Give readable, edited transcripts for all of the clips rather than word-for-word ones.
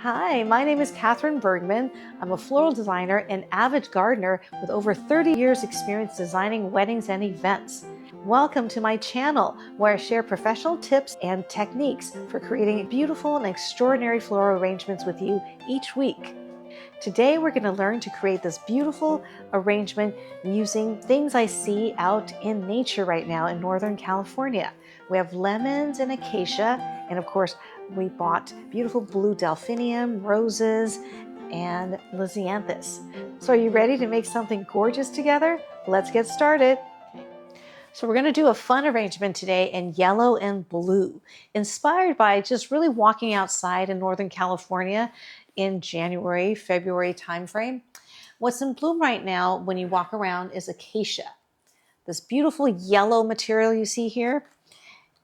Hi, my name is Katherine Bergman. I'm a floral designer and avid gardener with over 30 years experience designing weddings and events. Welcome to my channel where I share professional tips and techniques for creating beautiful and extraordinary floral arrangements with you each week. Today we're going to learn to create this beautiful arrangement using things I see out in nature right now in Northern California. We have lemons and acacia, and of course we bought beautiful blue delphinium, roses, and lisianthus. So are you ready to make something gorgeous together? Let's get started. So we're going to do a fun arrangement today in yellow and blue, inspired by just really walking outside in Northern California in January, February timeframe. What's in bloom right now when you walk around is acacia, this beautiful yellow material you see here,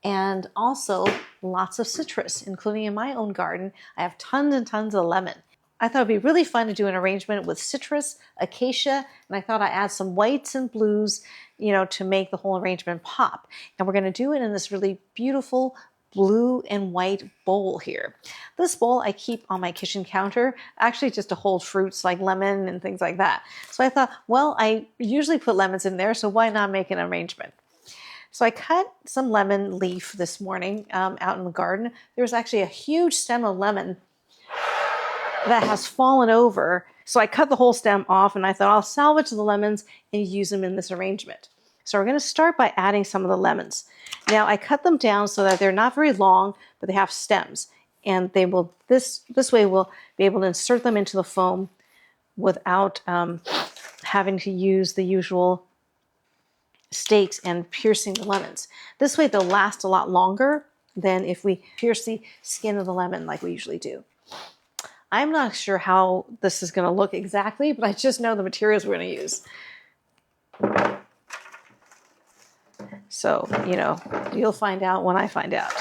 and also lots of citrus, including in my own garden. I have tons and tons of lemon. I thought it'd be really fun to do an arrangement with citrus, acacia, and I thought I'd add some whites and blues, to make the whole arrangement pop. And we're going to do it in this really beautiful blue and white bowl here. This bowl I keep on my kitchen counter, actually just to hold fruits like lemon and things like that. So I thought, well, I usually put lemons in there, so why not make an arrangement? So I cut some lemon leaf this morning out in the garden. There was actually a huge stem of lemon that has fallen over. So I cut the whole stem off and I thought I'll salvage the lemons and use them in this arrangement. So we're going to start by adding some of the lemons. Now I cut them down so that they're not very long, but they have stems. And they will, this way we'll be able to insert them into the foam without having to use the usual stakes and piercing the lemons. This way they'll last a lot longer than if we pierce the skin of the lemon like we usually do. I'm not sure how this is going to look exactly, but I just know the materials we're going to use. So, you'll find out when I find out.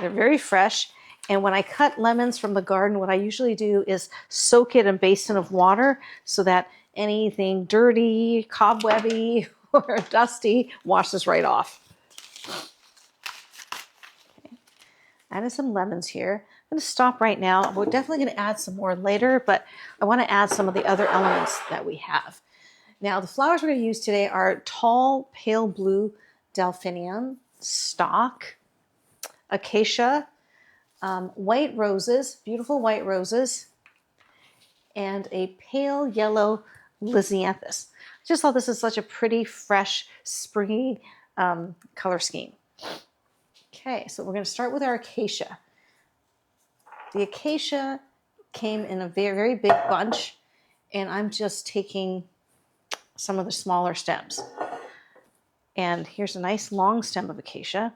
They're very fresh. And when I cut lemons from the garden, what I usually do is soak it in a basin of water so that anything dirty, cobwebby, or dusty washes right off. Okay. Added some lemons here. I'm going to stop right now. We're definitely going to add some more later, but I want to add some of the other elements that we have. Now, the flowers we're going to use today are tall, pale blue delphinium, stock, acacia, white roses, beautiful white roses, and a pale yellow lisianthus. I just thought this is such a pretty, fresh, springy color scheme. Okay, so we're going to start with our acacia. The acacia came in a very, very big bunch, and I'm just taking some of the smaller stems. And here's a nice long stem of acacia.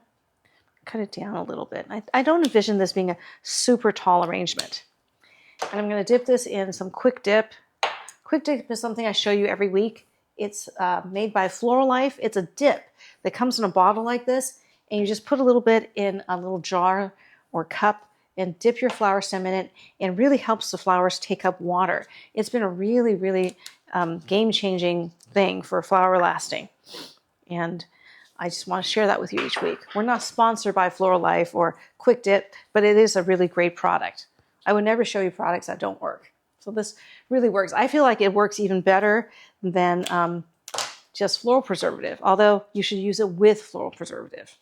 Cut it down a little bit. I don't envision this being a super tall arrangement. And I'm going to dip this in some Quick Dip. Quick Dip is something I show you every week. It's made by Floral. It's a dip that comes in a bottle like this, and you just put a little bit in a little jar or cup and dip your flower stem in it, and really helps the flowers take up water. It's been a really, really game-changing thing for flower lasting. And I just want to share that with you each week. We're not sponsored by Floral or Quick Dip, but it is a really great product. I would never show you products that don't work. So this really works. I feel like it works even better than just floral preservative, although you should use it with floral preservative.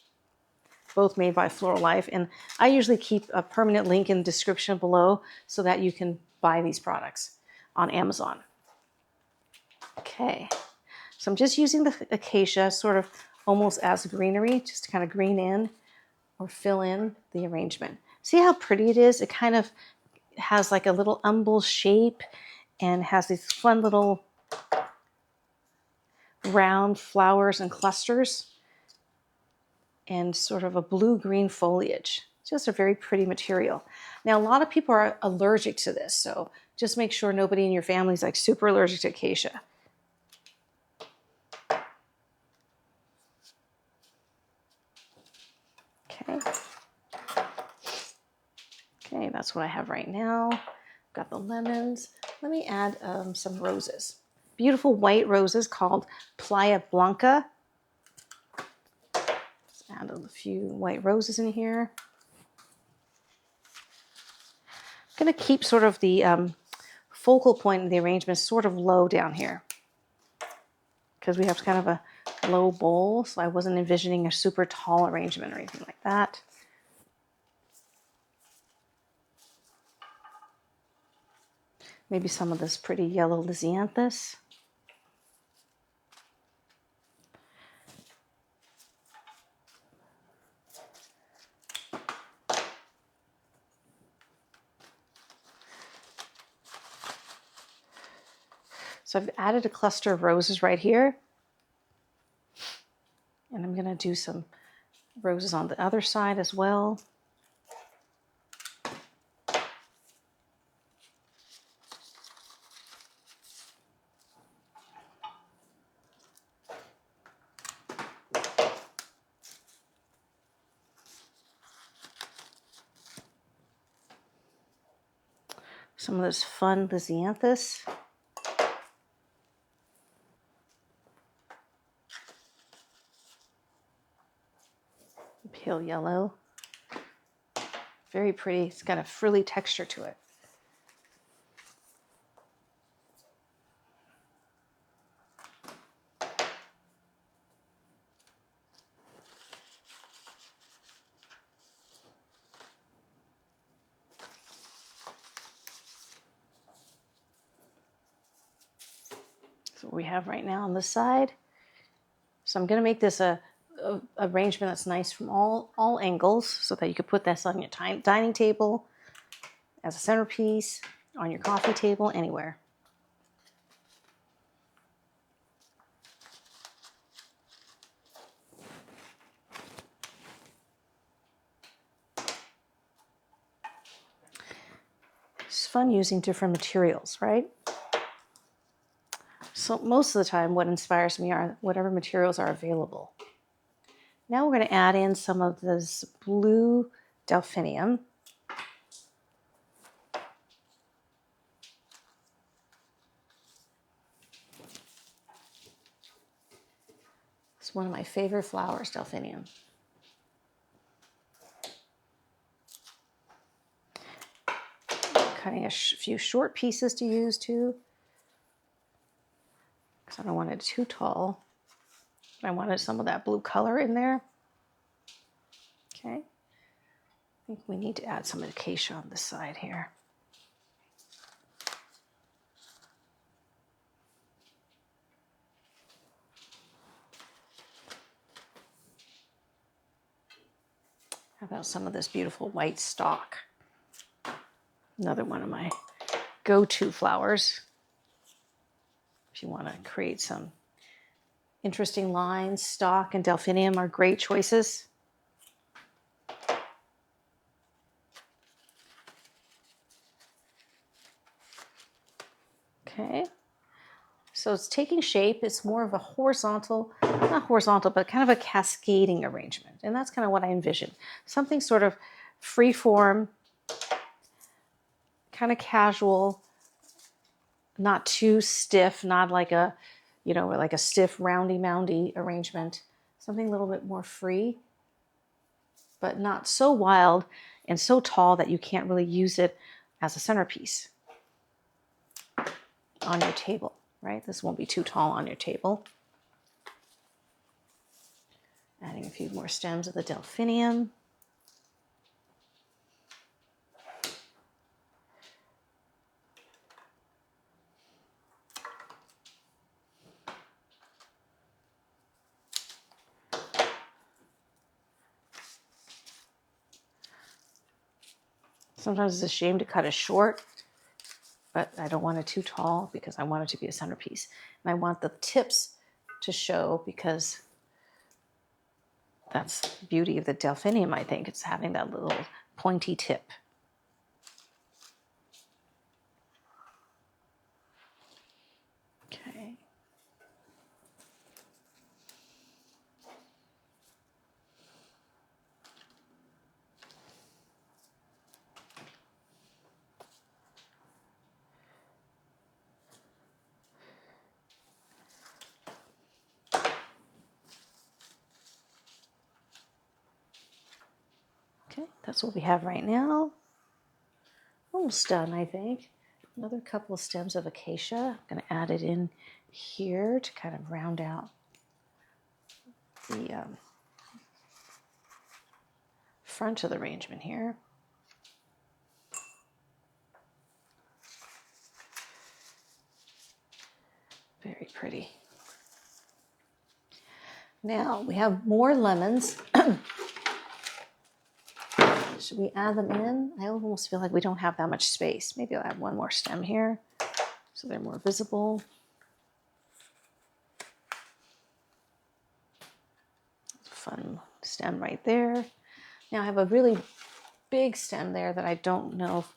Both made by Floral. And I usually keep a permanent link in the description below so that you can buy these products on Amazon. Okay, so I'm just using the acacia sort of almost as greenery, just to kind of green in or fill in the arrangement. See how pretty it is? It kind of has like a little umbel shape and has these fun little round flowers and clusters and sort of a blue-green foliage. Just a very pretty material. Now, a lot of people are allergic to this, so just make sure nobody in your family is like super allergic to acacia. Okay, that's what I have right now. Got the lemons. Let me add some roses. Beautiful white roses called Playa Blanca. Let's add a few white roses in here. I'm going to keep sort of the focal point of the arrangement sort of low down here because we have kind of a low bowl, so I wasn't envisioning a super tall arrangement or anything like that. Maybe some of this pretty yellow lisianthus. So I've added a cluster of roses right here. And I'm going to do some roses on the other side as well. Some of this fun lisianthus. Pale yellow. Very pretty. It's got a frilly texture to it. That's what we have right now on this side. So I'm going to make this a arrangement that's nice from all angles so that you could put this on your dining table, as a centerpiece, on your coffee table, anywhere. It's fun using different materials, right? So most of the time what inspires me are whatever materials are available. Now we're going to add in some of this blue delphinium. It's one of my favorite flowers, delphinium. Cutting a few short pieces to use too, because I don't want it too tall. I wanted some of that blue color in there. Okay. I think we need to add some acacia on this side here. How about some of this beautiful white stock? Another one of my go-to flowers. If you want to create some interesting lines, stock and delphinium are great choices. Okay, so it's taking shape. It's more of a horizontal, not horizontal, but kind of a cascading arrangement. And that's kind of what I envision. Something sort of free form, kind of casual, not too stiff, not like a, you know, like a stiff roundy-moundy arrangement. Something a little bit more free, but not so wild and so tall that you can't really use it as a centerpiece on your table, right? This won't be too tall on your table. Adding a few more stems of the delphinium. Sometimes it's a shame to cut it short, but I don't want it too tall because I want it to be a centerpiece. And I want the tips to show because that's the beauty of the delphinium, I think. It's having that little pointy tip. Okay. Okay, that's what we have right now. Almost done, I think. Another couple of stems of acacia. I'm going to add it in here to kind of round out the front of the arrangement here. Very pretty. Now we have more lemons. Should we add them in? I almost feel like we don't have that much space. Maybe I'll add one more stem here so they're more visible. Fun stem right there. Now I have a really big stem there that I don't know if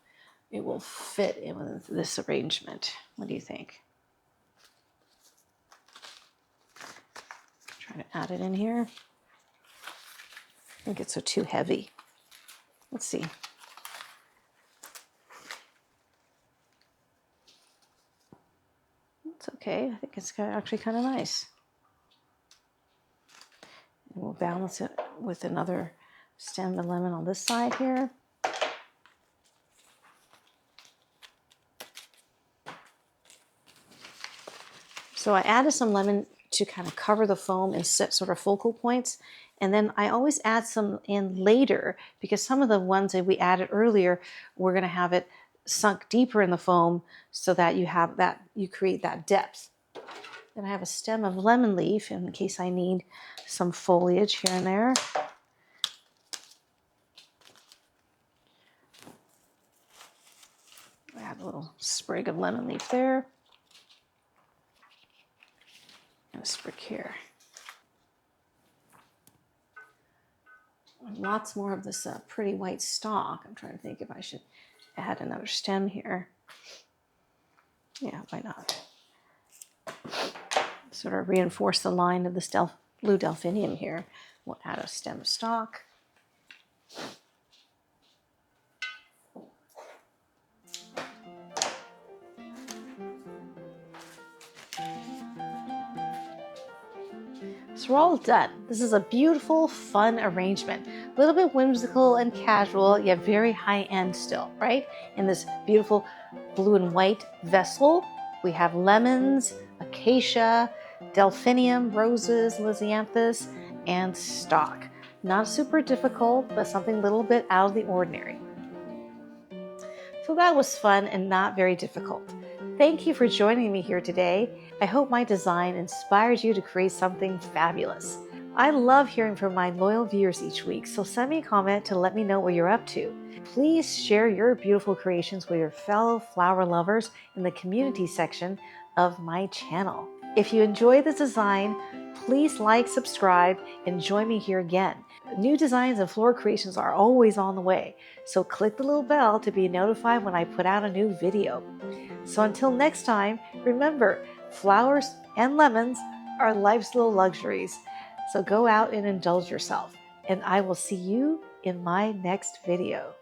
it will fit in with this arrangement. What do you think? Try to add it in here. I think it's too heavy. Let's see. It's okay. I think it's actually kind of nice. And we'll balance it with another stem of lemon on this side here. So I added some lemon to kind of cover the foam and set sort of focal points. And then I always add some in later because some of the ones that we added earlier, we're going to have it sunk deeper in the foam so that you create that depth. Then I have a stem of lemon leaf in case I need some foliage here and there. Add a little sprig of lemon leaf there. And a sprig here. Lots more of this pretty white stalk. I'm trying to think if I should add another stem here. Yeah, why not? Sort of reinforce the line of this blue delphinium here. We'll add a stem of stalk. So we're all done. This is a beautiful, fun arrangement. A little bit whimsical and casual, yet very high-end still, right? In this beautiful blue and white vessel, we have lemons, acacia, delphinium, roses, lisianthus, and stalk. Not super difficult, but something a little bit out of the ordinary. So that was fun and not very difficult. Thank you for joining me here today. I hope my design inspires you to create something fabulous. I love hearing from my loyal viewers each week, so send me a comment to let me know what you're up to. Please share your beautiful creations with your fellow flower lovers in the community section of my channel. If you enjoy this design, please like, subscribe, and join me here again. New designs and floral creations are always on the way, so click the little bell to be notified when I put out a new video. So until next time, remember, flowers and lemons are life's little luxuries. So go out and indulge yourself, and I will see you in my next video.